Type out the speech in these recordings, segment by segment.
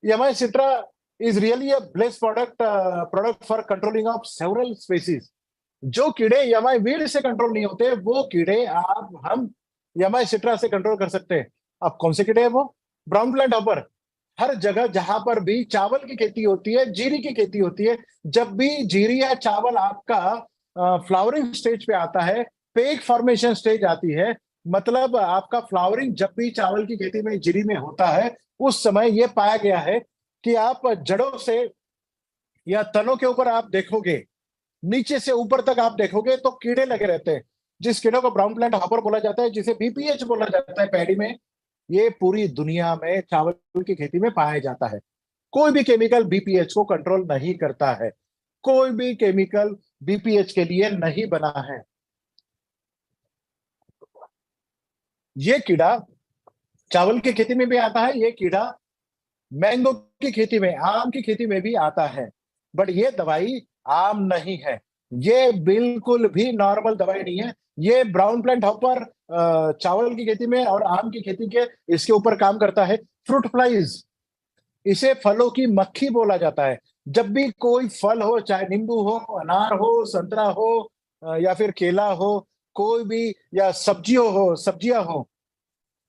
Yamai Citra is really a blessed product for controlling of several species. जो कीड़े Yamai weed से control नहीं होते वो कीड़े आप हम यमाई सिट्रा से कंट्रोल कर सकते हैं। अब कौन से कीड़े हैं वो? Brown plant hopper. हर जगह जहां पर भी चावल की खेती होती है, जीरी की खेती होती है, जब भी जीरी या चावल आपका फ्लावरिंग स्टेज पे आता है, पेक फॉर्मेशन स्टेज आती है, मतलब आपका फ्लावरिंग जब भी चावल की खेती में, जीरी में होता है, उस समय ये पाया गया है कि आप जड़ों से या तनों के ऊपर आप देखोगे, नीचे से ऊपर तक आप देखोगे तो कीड़े लगे रहते हैं, जिस कीड़ों को ब्राउन प्लांट हॉपर बोला जाता है, जिसे बीपीएच बोला जाता है पैडी में। ये पूरी दुनिया में चावल की खेती में पाया जाता है। कोई भी केमिकल बीपीएच को कंट्रोल नहीं करता है। कोई भी केमिकल बीपीएच के लिए नहीं बना है। ये कीड़ा चावल की खेती में भी आता है, ये कीड़ा मैंगो की खेती में, आम की खेती में भी आता है। बट ये दवाई आम नहीं है, ये बिल्कुल भी नॉर्मल दवाई नहीं है। ये ब्राउन प्लांट हॉपर चावल की खेती में और आम की खेती के इसके ऊपर काम करता है। फ्रूट फ्लाइज, इसे फलों की मक्खी बोला जाता है। जब भी कोई फल हो, चाहे नींबू हो, अनार हो, संतरा हो, या फिर केला हो, कोई भी, या सब्जियां हो,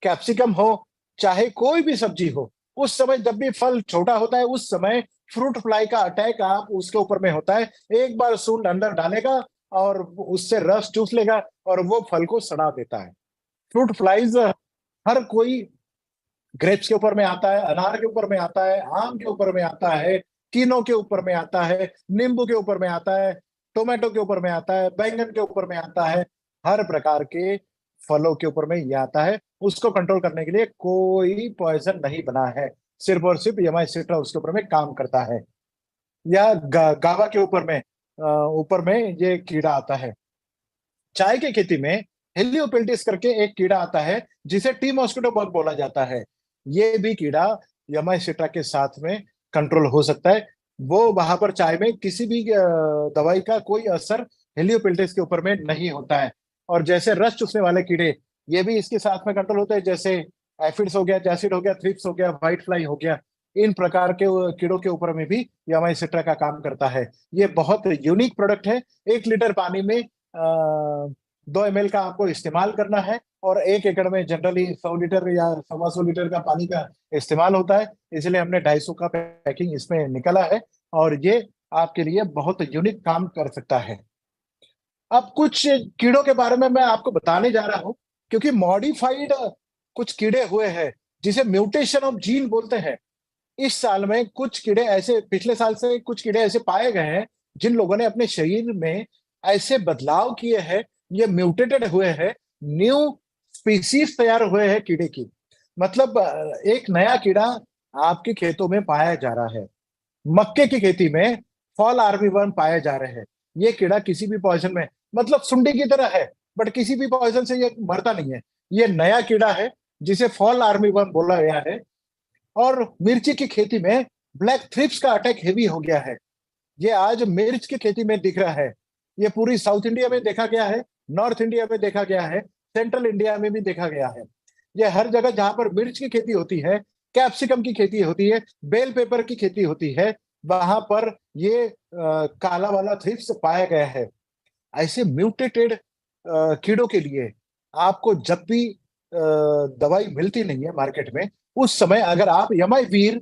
कैप्सिकम हो, चाहे कोई भी सब्जी हो, उस समय जब भी फल छोटा होता है, उस समय फ्रूट फ्लाई का अटैक आप उसके ऊपर में होता है। एक बार सूंड अंदर डालेगा और उससे रस चूस लेगा और वो फल को सड़ा देता है। फ्रूट फ्लाइज हर कोई, ग्रेप्स के ऊपर में आता है, अनार के ऊपर में आता है, आम के ऊपर में आता है, कीनों के ऊपर में आता है, नींबू के ऊपर में आता है, टोमेटो के ऊपर में आता है, बैंगन के ऊपर में आता है। हर प्रकार के फलों के ऊपर में ये आता है। उसको कंट्रोल करने के लिए कोई पॉइजन नहीं बना है, सिर्फ और सिर्फ यमाई सिट्रा उसके ऊपर में काम करता है। या गावा के ऊपर में ये कीड़ा आता है। चाय की खेती में हेलियोपेल्टिस करके एक कीड़ा आता है, जिसे टी मॉस्किटो बग बोला जाता है। ये भी कीड़ा यमाइसिट्रा के साथ में कंट्रोल हो सकता है। वो वहां पर चाय में किसी भी दवाई का कोई असर हेलियोपेल्टिस के ऊपर में नहीं होता है। और जैसे रस चूसने वाले कीड़े, ये भी इसके साथ में कंट्रोल होते हैं, जैसे एफिड्स हो गया, जैसिड हो गया, थ्रिप्स हो गया, व्हाइट फ्लाई हो गया। इन प्रकार के कीड़ों के ऊपर में भी यमाइसिट्रा का काम करता है। ये बहुत यूनिक प्रोडक्ट है। 1 लीटर पानी में 2 ml का आपको इस्तेमाल करना है, और 1 एकड़ में जनरली 100 लीटर या 125 लीटर का पानी का इस्तेमाल होता है। इसलिए हमने 250 का पैकिंग इसमें निकला है, और ये आपके लिए बहुत यूनिक काम कर सकता है। अब कुछ कीड़ों के बारे में मैं आपको बताने जा रहा हूं, क्योंकि मॉडिफाइड कुछ कीड़े हुए हैं, जिसे म्यूटेशन ऑफ जीन बोलते हैं। इस साल में कुछ कीड़े ऐसे, पिछले साल से कुछ कीड़े ऐसे पाए गए हैं, जिन लोगों ने अपने शरीर में ऐसे बदलाव किए हैं, ये म्यूटेटेड हुए हैं, न्यू स्पीसीज तैयार हुए हैं कीड़े की। मतलब एक नया कीड़ा आपके खेतों में पाया जा रहा है। मक्के की खेती में फॉल आर्मीवर्म पाए जा रहे हैं। ये कीड़ा किसी भी पॉइजन में, मतलब सुंडी की तरह है, बट किसी भी पॉइजन से ये मरता नहीं है। ये नया कीड़ा है, जिसे फॉल आर्मीवर्म बोला गया है। और मिर्ची की खेती में ब्लैक थ्रिप्स का अटैक हेवी हो गया है। ये आज मिर्च की खेती में दिख रहा है। ये पूरी साउथ इंडिया में देखा गया है, नॉर्थ इंडिया में देखा गया है, सेंट्रल इंडिया में भी देखा गया है। ये हर जगह जहां पर मिर्च की खेती होती है, कैप्सिकम की खेती होती है, बेल पेपर की खेती होती है, वहां पर ये काला वाला थ्रिप्स पाया गया है। ऐसे म्यूटेटेड कीड़ों के लिए आपको जब भी दवाई मिलती नहीं है मार्केट में, उस समय अगर आप यमाई वीर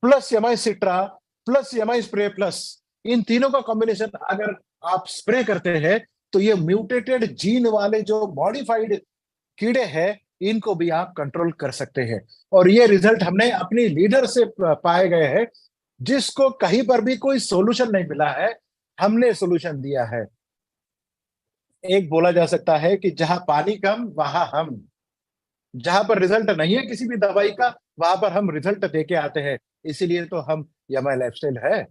प्लस यमाई सिट्रा प्लस यमाई स्प्रे प्लस, इन तीनों का कॉम्बिनेशन अगर आप स्प्रे करते हैं, तो ये म्यूटेटेड जीन वाले जो मॉडिफाइड कीड़े हैं, इनको भी आप कंट्रोल कर सकते हैं। और ये रिजल्ट हमने अपनी लीडर से पाए गए हैं, जिसको कहीं पर भी कोई सोल्यूशन नहीं मिला है, हमने सोल्यूशन दिया है। एक बोला जा सकता है कि जहां पानी कम वहां हम, जहां पर रिजल्ट नहीं है किसी भी दवाई का, वहां पर हम रिजल्ट दे के आते हैं। इसीलिए तो हम यमाई लाइफस्टाइल है।